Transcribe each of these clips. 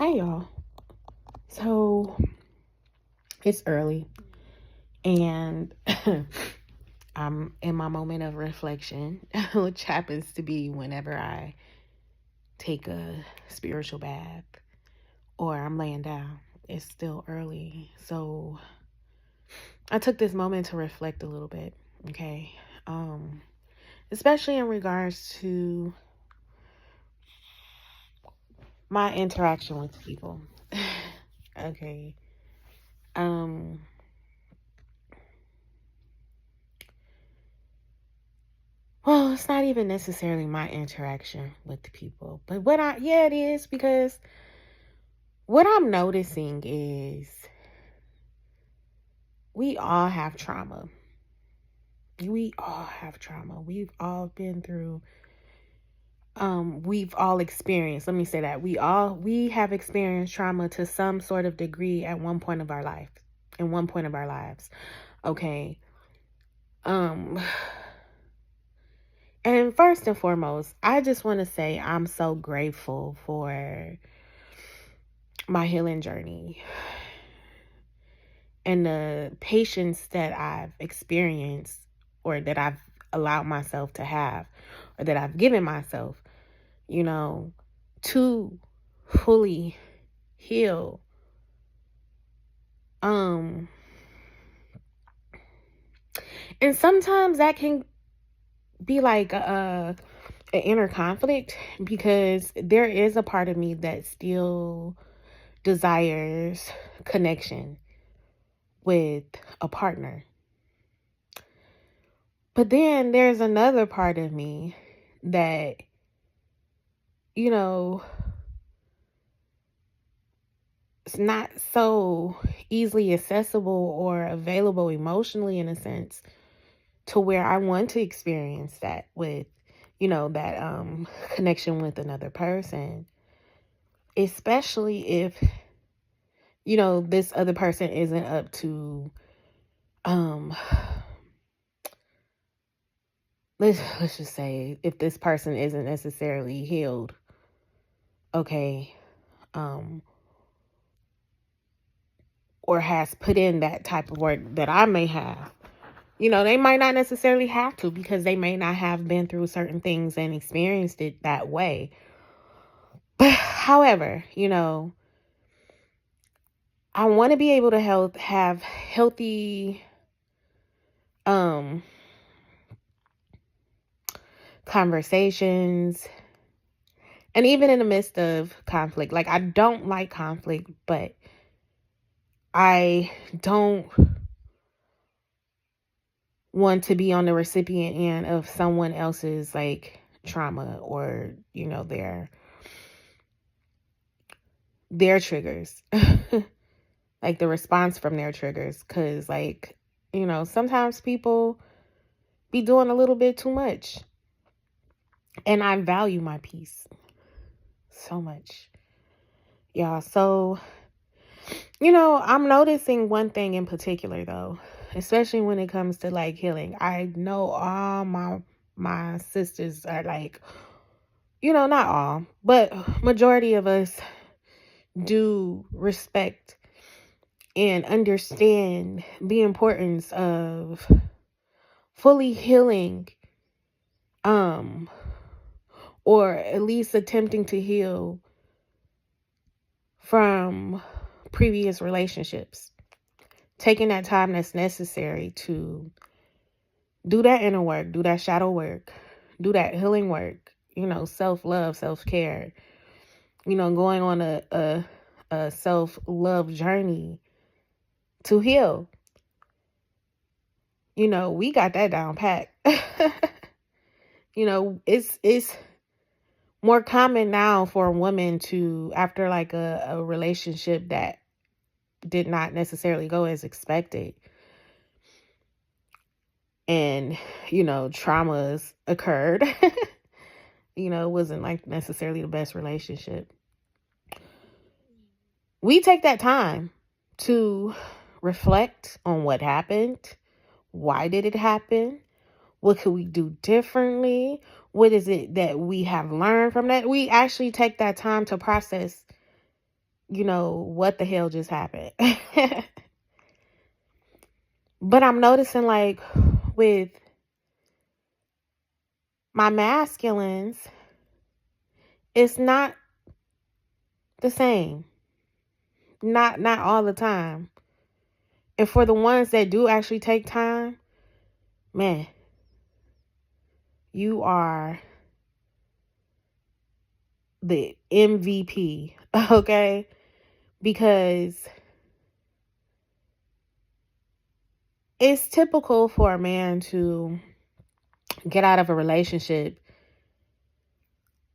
Hi, y'all. So it's early, and I'm in my moment of reflection, which happens to be whenever I take a spiritual bath or I'm laying down. It's still early. So I took this moment to reflect a little bit, okay? Um, Especially in regards to my interaction with people. Okay. Um Well, it's not even necessarily my interaction with the people, but yeah, it is because what I'm noticing is we all have trauma. We all have trauma. We've all been through, we've all experienced, let me say that, we have experienced trauma to some sort of degree at one point of our life, in one point of our lives. Okay. Um, and first and foremost, I just want to say I'm so grateful for my healing journey and the patience that I've experienced or that I've allowed myself to have or that I've given myself, you know, to fully heal. Um and sometimes that can be like an inner conflict because there is a part of me that still desires connection with a partner. But then there's another part of me that, you know, it's not so easily accessible or available emotionally in a sense to where I want to experience that with, that connection with another person, especially if, this other person isn't up to um let's just say if this person isn't necessarily healed, okay, um or has put in that type of work that I may have. They might not necessarily have to because they may not have been through certain things and experienced it that way. But however, I want to be able to have healthy um conversations, and even in the midst of conflict. Like, I don't like conflict, but I don't want to be on the recipient end of someone else's like trauma or their triggers. Like the response from their triggers, because like, sometimes people be doing a little bit too much, and I value my peace so much, y'all. So I'm noticing one thing in particular though, especially when it comes to like healing. I know all my sisters are like, not all, but majority of us do respect and understand the importance of fully healing, um or at least attempting to heal from previous relationships, taking that time that's necessary to do that inner work, do that shadow work, do that healing work, self-love, self-care, going on a self-love journey to heal. We got that down pat. It's more common now for a woman to, after like a relationship that did not necessarily go as expected, and traumas occurred. It wasn't like necessarily the best relationship. We take that time to reflect on what happened. Why did it happen? What could we do differently? What is it that we have learned from that? We actually take that time to process what the hell just happened. But I'm noticing, like, with my masculines, it's not the same. Not all the time. And for the ones that do actually take time, man, you are the MVP, okay? Because it's typical for a man to get out of a relationship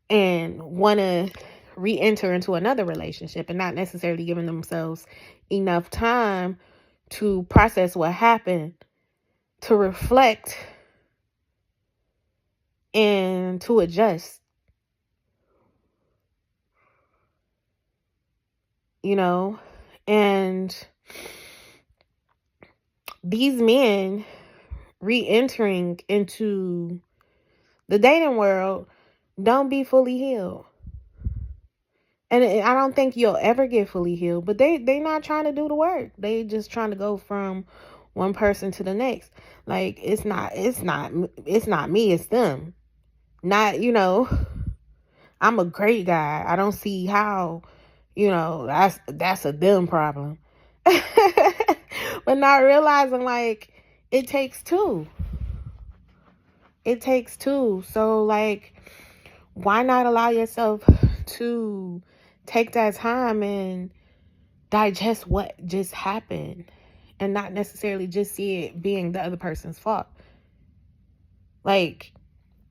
and want to re-enter into another relationship and not necessarily giving themselves enough time to process what happened, to reflect, and to adjust. And these men re-entering into the dating world don't be fully healed. And I don't think you'll ever get fully healed, but they not trying to do the work. They just trying to go from one person to the next. Like, it's not me, it's them. Not, I'm a great guy. I don't see how, that's a them problem. But not realizing, like, it takes two. It takes two. So, like, why not allow yourself to take that time and digest what just happened and not necessarily just see it being the other person's fault? Like,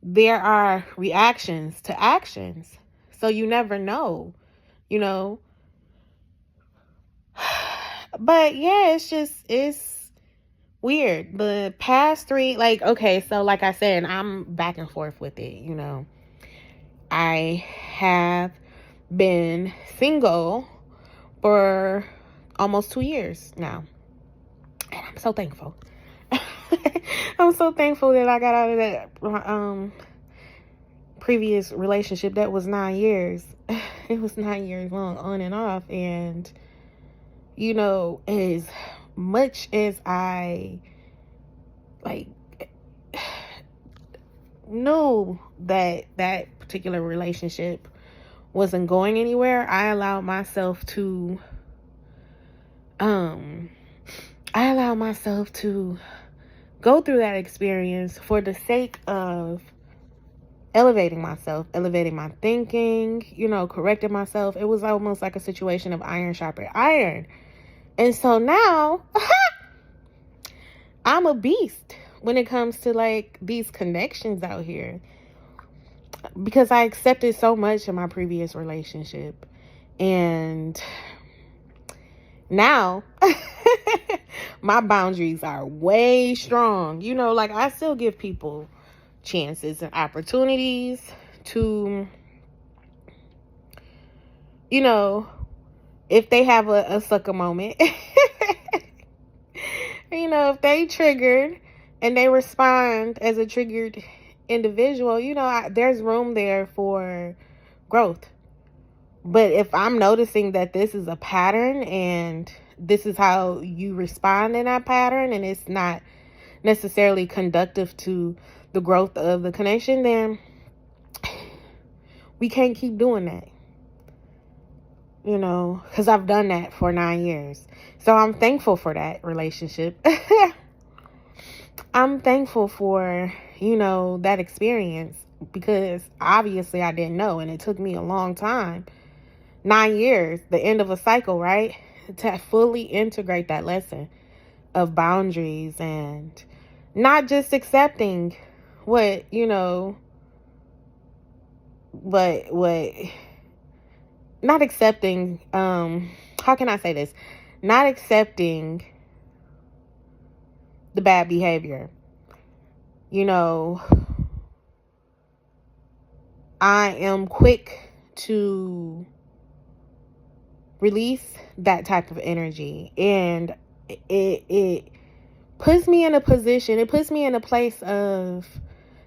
there are reactions to actions. So you never know, But yeah, it's weird. The past three, like, okay, so like I said, I'm back and forth with it, I have been single for almost 2 years now. And I'm so thankful. I'm so thankful that I got out of that previous relationship that was 9 years. It was 9 years long, on and off. And, as much as I, like, knew that particular relationship wasn't going anywhere, I allowed myself to go through that experience for the sake of elevating myself, elevating my thinking, correcting myself. It was almost like a situation of iron sharpened iron. And so now I'm a beast when it comes to, like, these connections out here, because I accepted so much in my previous relationship. And now my boundaries are way strong. Like, I still give people chances and opportunities to, if they have a sucker moment, if they triggered and they respond as a triggered individual, there's room there for growth. But if I'm noticing that this is a pattern and this is how you respond in that pattern, and it's not necessarily conducive to the growth of the connection, then we can't keep doing that. Because I've done that for 9 years. So I'm thankful for that relationship. I'm thankful for, that experience, because obviously I didn't know, and it took me a long time. 9 years, the end of a cycle, right? To fully integrate that lesson of boundaries and not just accepting what not accepting, how can I say this? Not accepting the bad behavior. I am quick to release that type of energy, and it puts me in a position, it puts me in a place of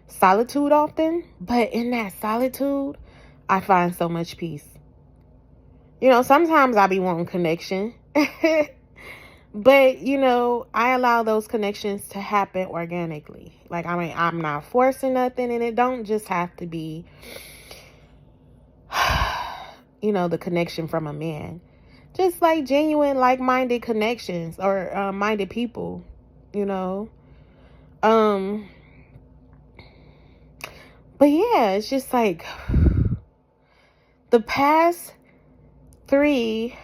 solitude often, but in that solitude I find so much peace. Sometimes I be wanting connection. But, I allow those connections to happen organically. Like, I mean, I'm not forcing nothing, and it don't just have to be, the connection from a man. Just like genuine, like-minded connections or minded people, you know. But yeah, it's just like the past 3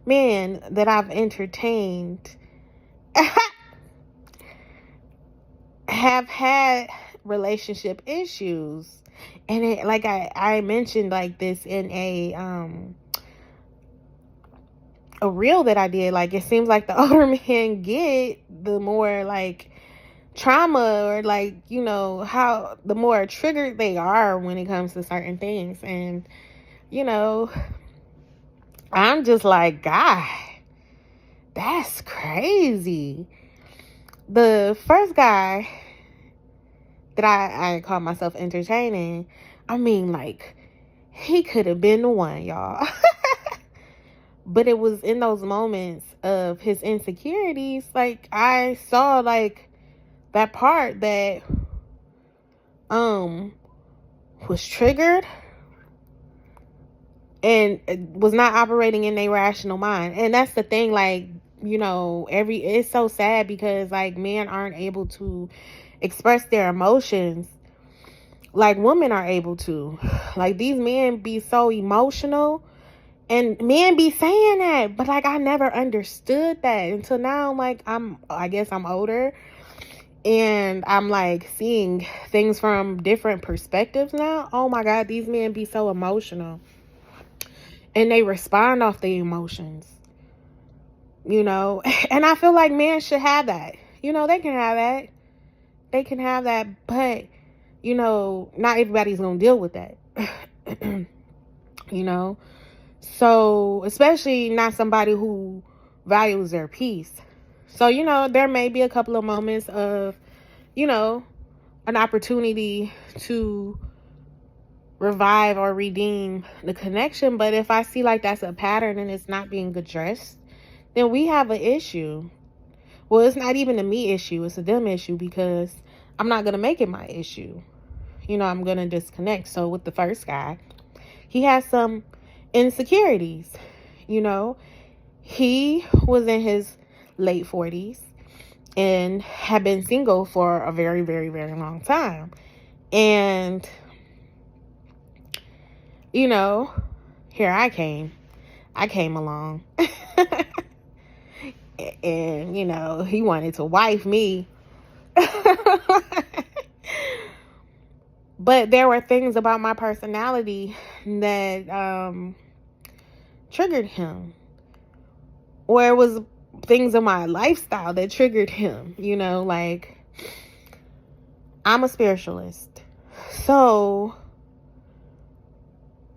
men that I've entertained have had relationship issues. And it, like I mentioned like this in a reel that I did. Like, it seems like the older men get, the more like trauma or like, how the more triggered they are when it comes to certain things. And, I'm just like, God, that's crazy. The first guy that I call myself entertaining, I mean, like, he could have been the one, y'all. But it was in those moments of his insecurities, like, I saw, like, that part that was triggered and was not operating in a rational mind. And that's the thing, like, it's so sad because, like, men aren't able to express their emotions like women are able to. Like, these men be so emotional, and men be saying that, but like, I never understood that until now. Like, I guess I'm older, and I'm like seeing things from different perspectives now. Oh my God, these men be so emotional, and they respond off the emotions, and I feel like men should have that. They can have that. They can have that, but, not everybody's going to deal with that. So, especially not somebody who values their peace. So, there may be a couple of moments of, an opportunity to revive or redeem the connection. But if I see like that's a pattern and it's not being addressed, then we have an issue. Well, it's not even a me issue. It's a them issue, because I'm not going to make it my issue. I'm going to disconnect. So with the first guy, he has some insecurities. He was in his late 40s and had been single for a very, very, very long time. And, here I came along. And, he wanted to wife me. But there were things about my personality that triggered him. Or it was things in my lifestyle that triggered him. Like, I'm a spiritualist. So,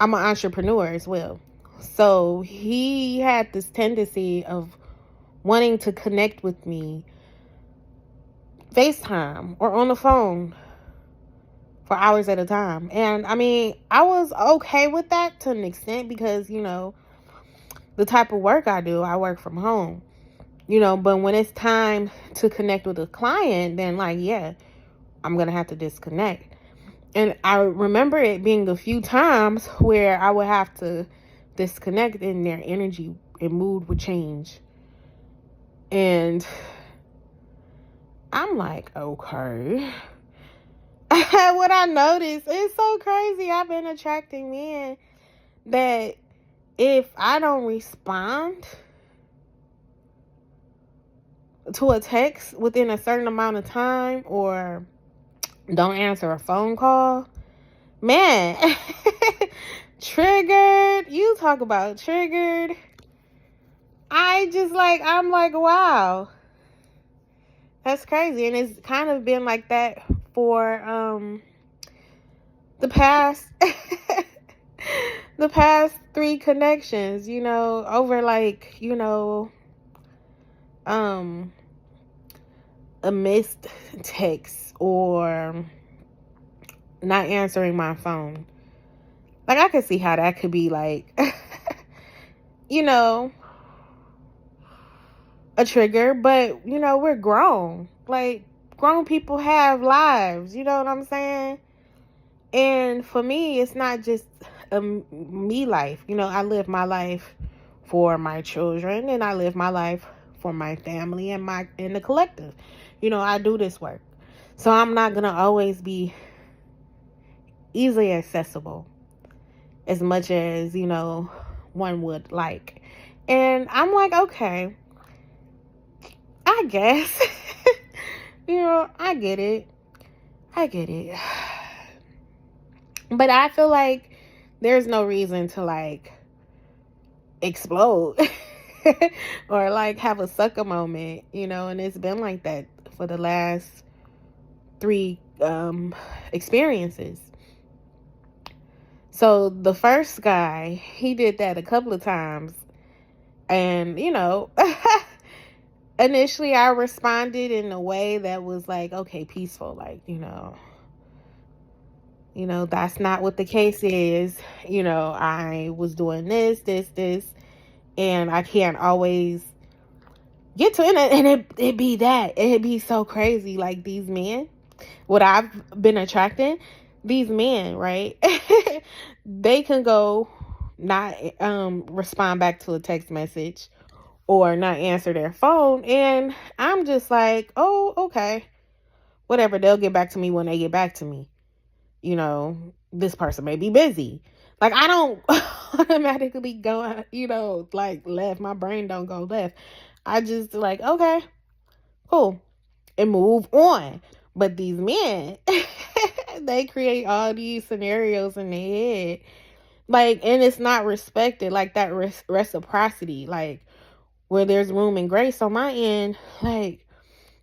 I'm an entrepreneur as well. So, he had this tendency of wanting to connect with me FaceTime or on the phone for hours at a time. And I mean, I was okay with that to an extent because, the type of work I do, I work from home, but when it's time to connect with a client, then like, yeah, I'm going to have to disconnect. And I remember it being the few times where I would have to disconnect and their energy and mood would change. And I'm like, okay. What I noticed, it's so crazy. I've been attracting men that if I don't respond to a text within a certain amount of time or don't answer a phone call, man, triggered. You talk about triggered. I'm like, wow, that's crazy. And it's kind of been like that for the past the past 3 connections, over like, a missed text or not answering my phone. Like, I could see how that could be like you know, a trigger, but we're grown. Like, grown people have lives, you know what I'm saying? And for me, it's not just a me life. I live my life for my children, and I live my life for my family and the collective. I do this work. So I'm not going to always be easily accessible as much as, one would like. And I'm like, okay, I guess. I get it. I get it. But I feel like there's no reason to like explode or like have a sucker moment, and it's been like that for the last 3 experiences. So the first guy, he did that a couple of times, and initially I responded in a way that was like, okay, peaceful, like, that's not what the case is. I was doing this, and I can't always get to it. And it'd be that. It'd be so crazy. Like, these men, what I've been attracting, these men, right? They can go not respond back to a text message or not answer their phone. And I'm just like, oh, okay. Whatever. They'll get back to me when they get back to me. This person may be busy. Like, I don't automatically go, like left. My brain don't go left. I just like, okay, cool, and move on. But these men, they create all these scenarios in their head. Like, and it's not respected, like that reciprocity, like where there's room and grace on my end. Like,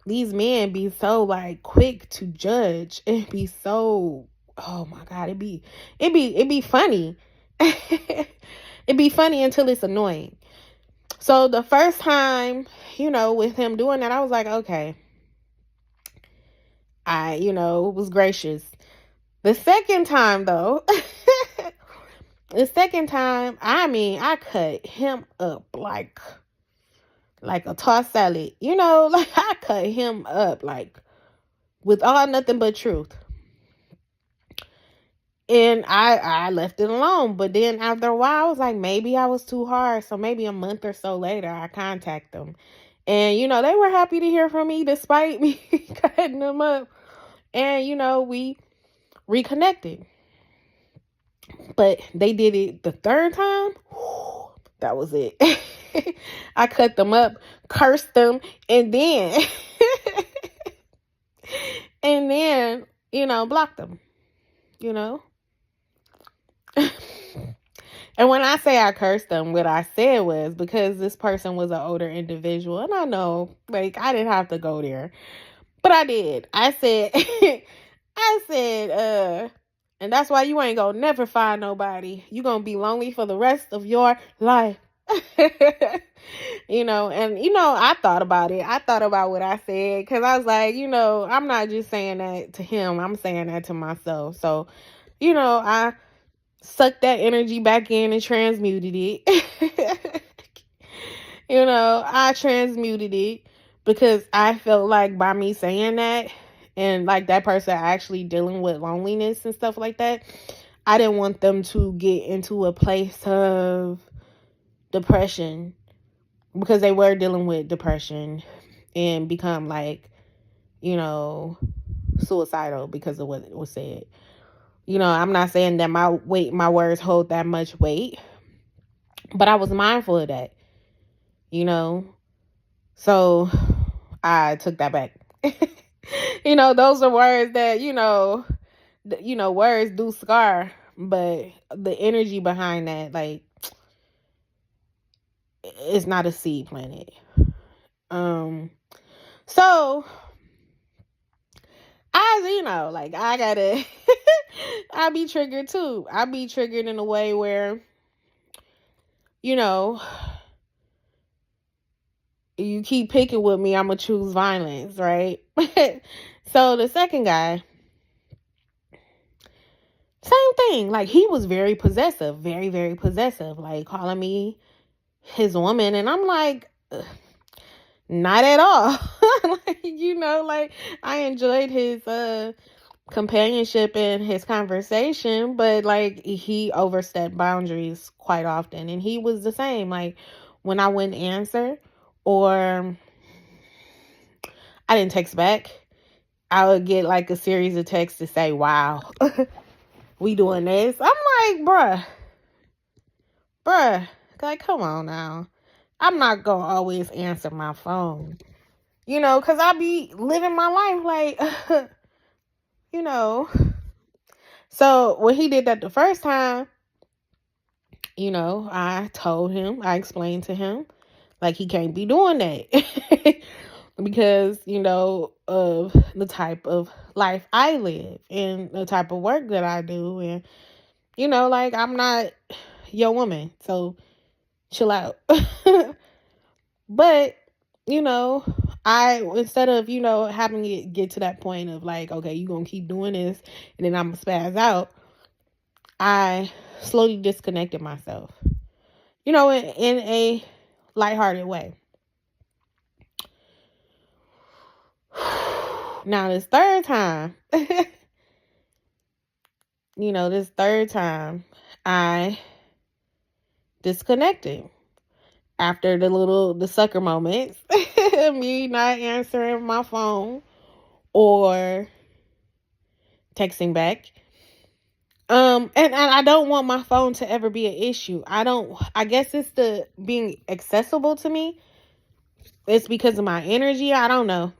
these men be so like quick to judge. It be so, oh my God, it'd be funny. It'd be funny until it's annoying. So the first time, with him doing that, I was like, okay, I, was gracious. The second time though, I cut him up like a tossed salad, like I cut him up like with all nothing but truth. And I left it alone. But then after a while, I was like, maybe I was too hard. So maybe a month or so later, I contact them. And, they were happy to hear from me despite me cutting them up. And, we reconnected. But they did it the third time. That was it. I cut them up, cursed them, and then, blocked them, And when I say I cursed them, what I said was because this person was an older individual. And I know, like, I didn't have to go there. But I did. I said, and that's why you ain't gonna never find nobody. You gonna be lonely for the rest of your life. And, I thought about it. I thought about what I said because I was like, I'm not just saying that to him. I'm saying that to myself. So, I sucked that energy back in and transmuted it. I transmuted it because I felt like by me saying that and like that person actually dealing with loneliness and stuff like that, I didn't want them to get into a place of depression because they were dealing with depression and become like, suicidal because of what was said. I'm not saying that my words hold that much weight, but I was mindful of that, so I took that back. Those are words that, words do scar, but the energy behind that, like, it's not a seed planted. So like I gotta, I be triggered too. I be triggered in a way where, you keep picking with me, I'm gonna choose violence, right? So the second guy, same thing. Like, he was very possessive, very, very possessive, like calling me his woman. And I'm like, not at all. Like, like, I enjoyed his companionship and his conversation, but like, he overstepped boundaries quite often. And he was the same. Like, when I wouldn't answer or I didn't text back, I would get like a series of texts to say, wow, we doing this. I'm like, bruh, like, come on now. I'm not gonna always answer my phone, because I be living my life like, you know. So when he did that the first time, I told him, I explained to him, like, he can't be doing that because, of the type of life I live and the type of work that I do. And, like, I'm not your woman. So chill out. But, I, instead of, having it get to that point of like, okay, you gonna keep doing this and then I'm gonna spaz out, I slowly disconnected myself, in a lighthearted way. Now this third time, I disconnected after the sucker moments, me not answering my phone or texting back. And I don't want my phone to ever be an issue. I guess it's the being accessible to me. It's because of my energy. I don't know.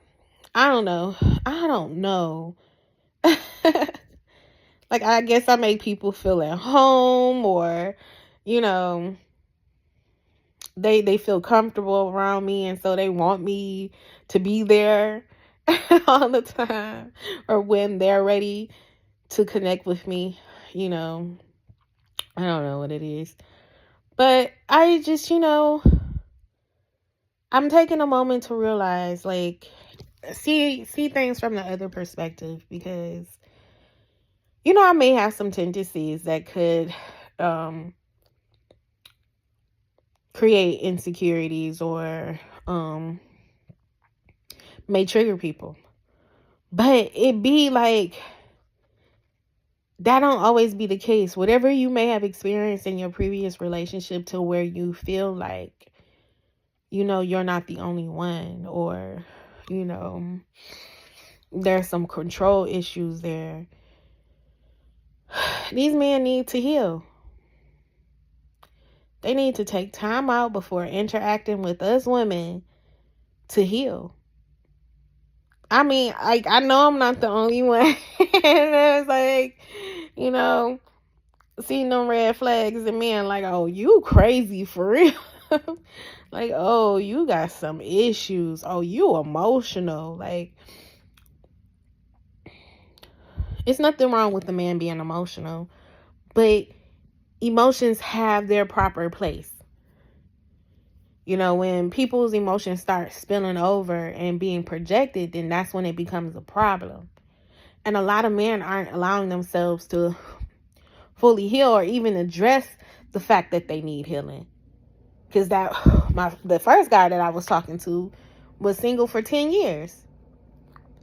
Like, I guess I make people feel at home, or, they feel comfortable around me, and so they want me to be there all the time, or when they're ready to connect with me. I don't know what it is, but I just, I'm taking a moment to realize, like, see things from the other perspective, because I may have some tendencies that could create insecurities or may trigger people. But it be like, that don't always be the case. Whatever you may have experienced in your previous relationship, to where you feel like, you're not the only one, or, there's some control issues there. These men need to heal. They need to take time out before interacting with us women to heal. I mean, I know I'm not the only one. And it's like, seeing them red flags in men, like, oh, you crazy for real. Like, oh, you got some issues. Oh, you emotional. Like, it's nothing wrong with the man being emotional, but emotions have their proper place. When people's emotions start spilling over and being projected, then that's when it becomes a problem. And a lot of men aren't allowing themselves to fully heal, or even address the fact that they need healing. Because the first guy that I was talking to was single for 10 years.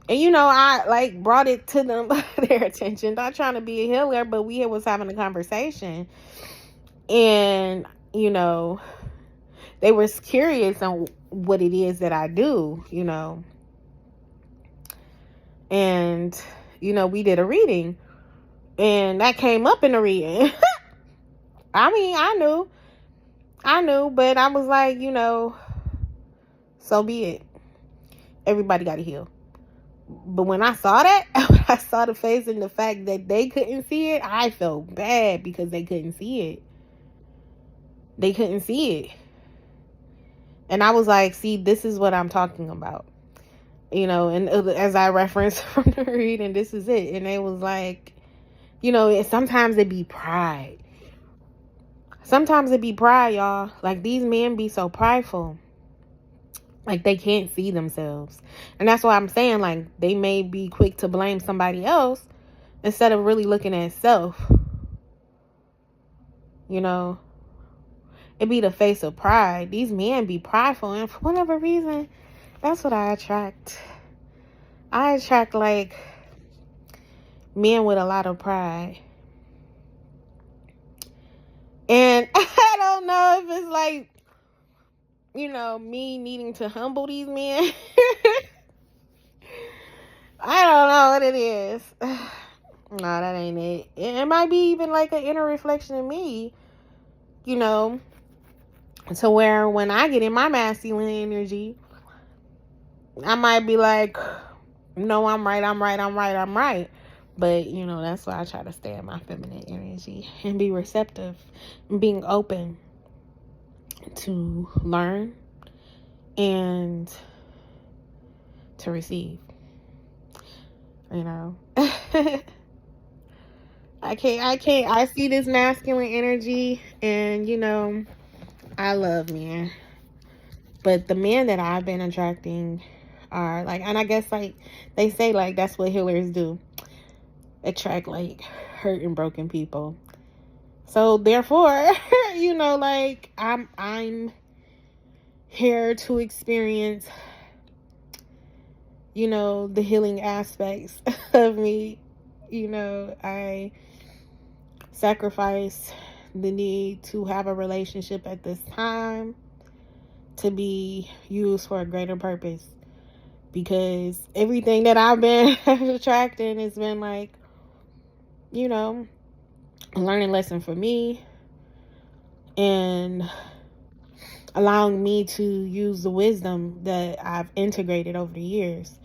And, I like brought it to them, their attention, not trying to be a healer, but we was having a conversation. And, they were curious on what it is that I do, and, we did a reading, and that came up in the reading. I mean, I knew, but I was like, so be it. Everybody got to heal. But when I saw that, when I saw the face and the fact that they couldn't see it, I felt bad, because they couldn't see it. They couldn't see it. And I was like, see, this is what I'm talking about. And as I referenced from the reading, this is it. And it was like, sometimes it be pride. Sometimes it be pride, y'all. Like, these men be so prideful. Like, they can't see themselves. And that's why I'm saying, like, they may be quick to blame somebody else instead of really looking at self. It be the face of pride. These men be prideful, and for whatever reason, that's what I attract. I attract like men with a lot of pride. And I don't know if it's like, me needing to humble these men. I don't know what it is. No, that ain't it. It might be even like an inner reflection of me, to where when I get in my masculine energy, I might be like, no, I'm right. But, that's why I try to stay in my feminine energy and be receptive and being open to learn and to receive. I see this masculine energy, and, I love men. But the men that I've been attracting are like, and I guess like they say like that's what healers do, attract like hurt and broken people. So therefore, like I'm here to experience, the healing aspects of me. I sacrifice the need to have a relationship at this time to be used for a greater purpose, because everything that I've been attracting has been like, a learning lesson for me and allowing me to use the wisdom that I've integrated over the years.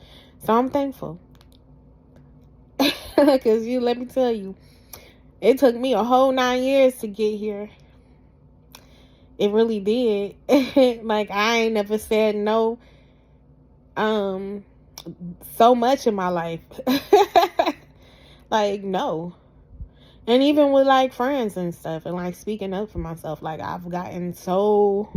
So I'm thankful. Because let me tell you, it took me a whole 9 years to get here. It really did. Like, I ain't never said no so much in my life. Like, no. And even with like friends and stuff, and like speaking up for myself, like I've gotten so,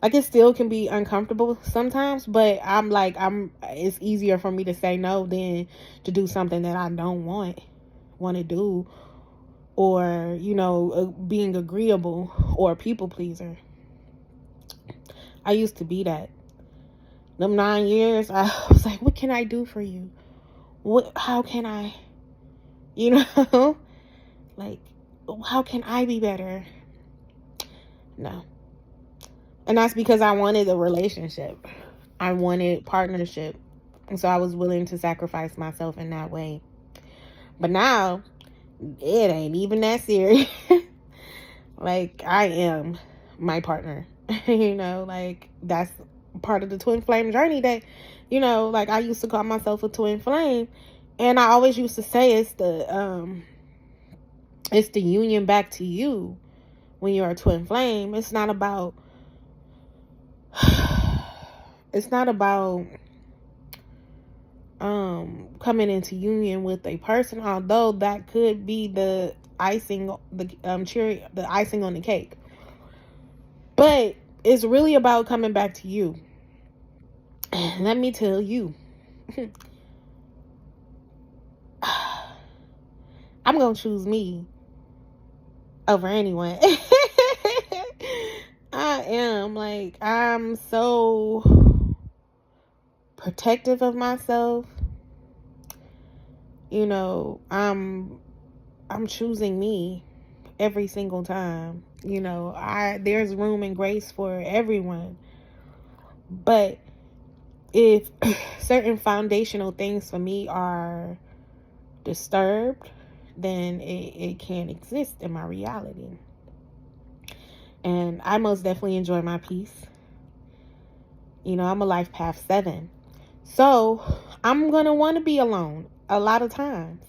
like, it still can be uncomfortable sometimes, but it's easier for me to say no than to do something that I don't want to do, or, being agreeable or a people pleaser. I used to be that. Them 9 years, I was like, what can I do for you? How can I, like, how can I be better? No. And that's because I wanted a relationship. I wanted partnership. And so I was willing to sacrifice myself in that way. But now, it ain't even that serious. Like, I am my partner. Like, that's part of the twin flame journey that, like, I used to call myself a twin flame. And I always used to say it's the union back to you when you're a twin flame. It's not about coming into union with a person, although that could be the icing on the cake. But it's really about coming back to you. Let me tell you, I'm gonna choose me over anyone. I'm so protective of myself. I'm choosing me every single time. There's room and grace for everyone. But if certain foundational things for me are disturbed, then it can't exist in my reality. And I most definitely enjoy my peace. I'm a life path 7. So I'm going to want to be alone a lot of times.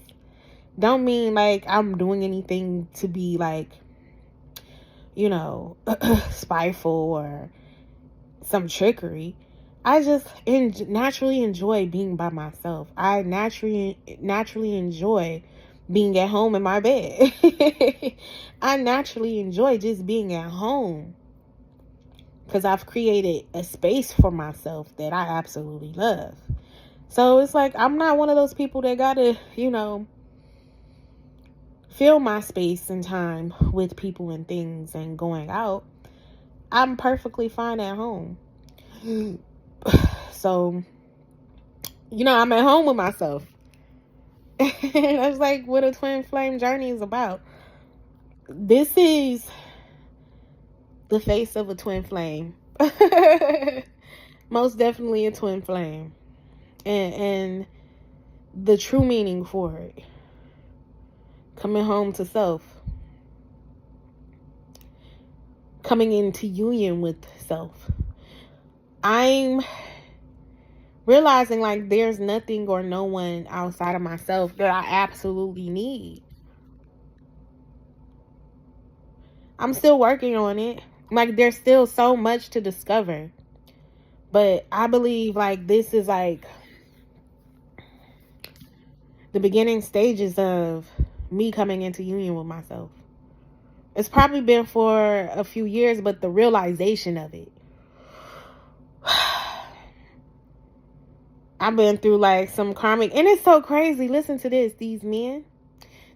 Don't mean like I'm doing anything to be like, spiteful or some trickery. I just naturally enjoy being by myself. I naturally enjoy being at home in my bed. I naturally enjoy just being at home because I've created a space for myself that I absolutely love. So it's like, I'm not one of those people that gotta, fill my space and time with people and things and going out. I'm perfectly fine at home. So, I'm at home with myself. That's like what a twin flame journey is about. This is the face of a twin flame. Most definitely a twin flame. And the true meaning for it. Coming home to self. Coming into union with self. I'm realizing like there's nothing or no one outside of myself that I absolutely need. I'm still working on it. Like there's still so much to discover. But I believe like this is like the beginning stages of me coming into union with myself. It's probably been for a few years, but the realization of it. I've been through like some karmic, and it's so crazy. Listen to this. These men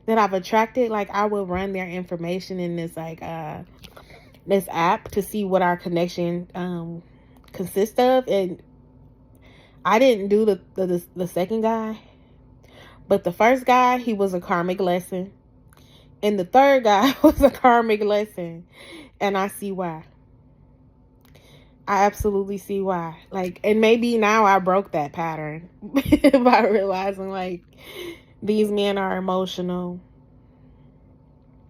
that I've attracted, like I will run their information in this like this app to see what our connection consists of. And I didn't do the second guy, but the first guy, he was a karmic lesson. And the third guy was a karmic lesson. And I see why. I absolutely see why. Like, and maybe now I broke that pattern by realizing like these men are emotional.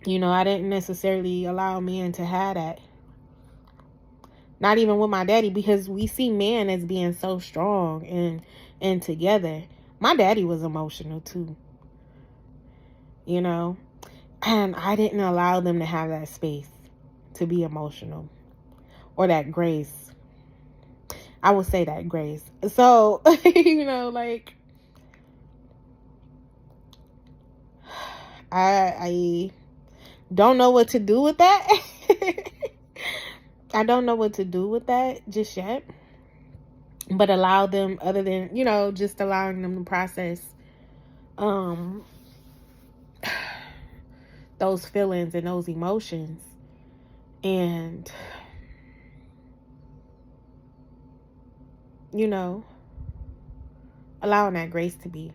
I didn't necessarily allow men to have that. Not even with my daddy, because we see men as being so strong and together. My daddy was emotional too. And I didn't allow them to have that space to be emotional or that grace. I would say that grace. So, like I don't know what to do with that. I don't know what to do with that just yet. But allow them, other than, just allowing them to process those feelings and those emotions. And, allowing that grace to be.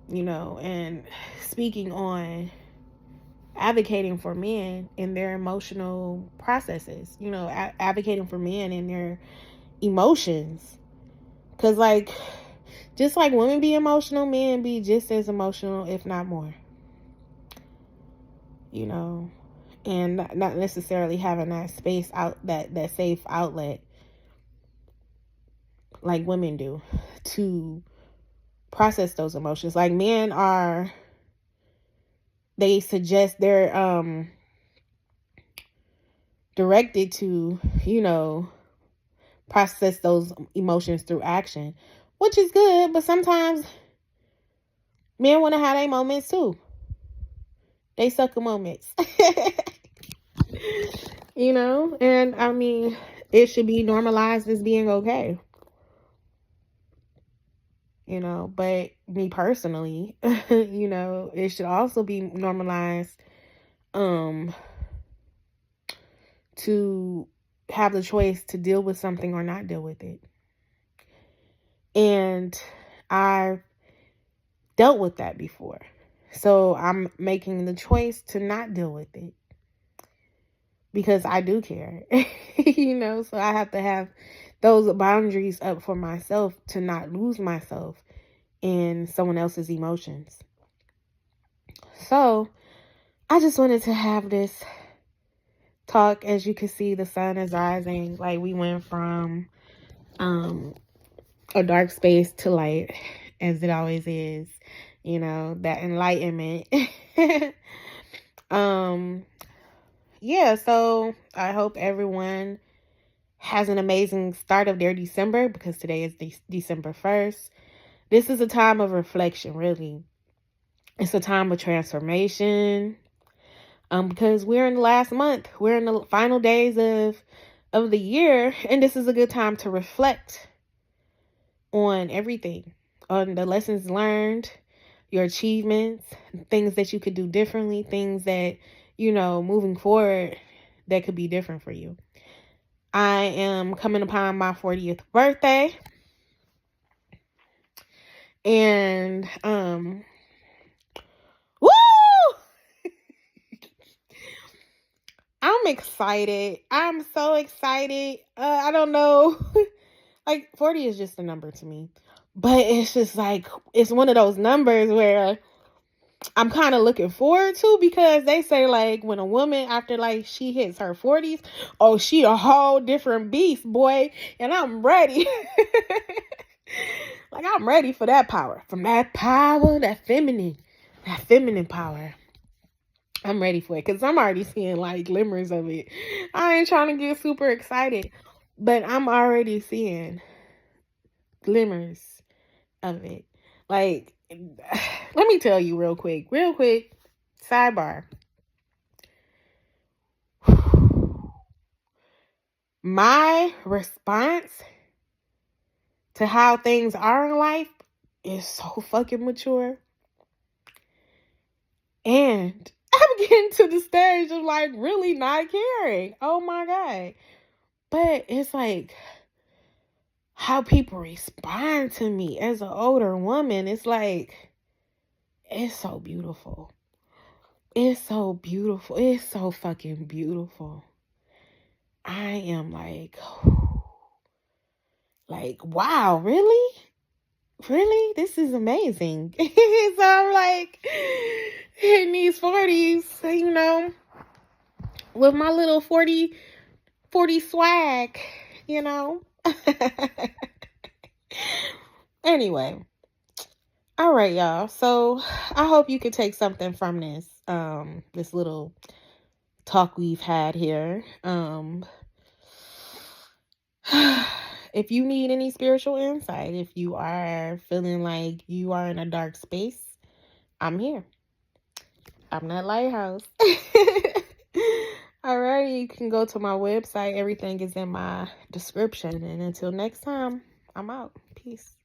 And speaking on advocating for men in their emotional processes, advocating for men in their emotions. Because, like, just like women be emotional, men be just as emotional, if not more. And not necessarily having that space out, that safe outlet like women do to process those emotions. Like men they suggest they're directed to, process those emotions through action, which is good, but sometimes men want to have their moments too. They sucker moments. And I mean, it should be normalized as being okay. But me personally, it should also be normalized to have the choice to deal with something or not deal with it. And I've dealt with that before. So I'm making the choice to not deal with it. Because I do care. So I have to have those boundaries up for myself to not lose myself in someone else's emotions. So I just wanted to have this talk. As you can see, the sun is rising. Like we went from a dark space to light, as it always is. That enlightenment. Yeah, so I hope everyone has an amazing start of their December, because today is December 1st. This is a time of reflection, really. It's a time of transformation. Because we're in the last month. We're in the final days of the year, and this is a good time to reflect on everything, on the lessons learned, your achievements, things that you could do differently, things that, moving forward, that could be different for you. I am coming upon my 40th birthday. And woo! I'm excited. I'm so excited. I don't know. Like 40 is just a number to me. But it's just like it's one of those numbers where I'm kind of looking forward to, because they say like when a woman after like she hits her 40s, oh, she a whole different beast, boy. And I'm ready. Like I'm ready for that power. From that power, that feminine power. I'm ready for it because I'm already seeing like glimmers of it. I ain't trying to get super excited, but I'm already seeing glimmers of it. Like, let me tell you real quick, sidebar. My response to how things are in life is so fucking mature. And I'm getting to the stage of like really not caring. Oh my God. But it's like how people respond to me as an older woman. It's like, it's so beautiful. It's so beautiful. It's so fucking beautiful. I am like, wow, really? Really? This is amazing. So I'm like, in these 40s, you know, with my little 40 swag, you know. Anyway. All right, y'all. So I hope you could take something from this little talk we've had here. If you need any spiritual insight, if you are feeling like you are in a dark space, I'm here. I'm that lighthouse. All right, you can go to my website. Everything is in my description. And until next time, I'm out. Peace.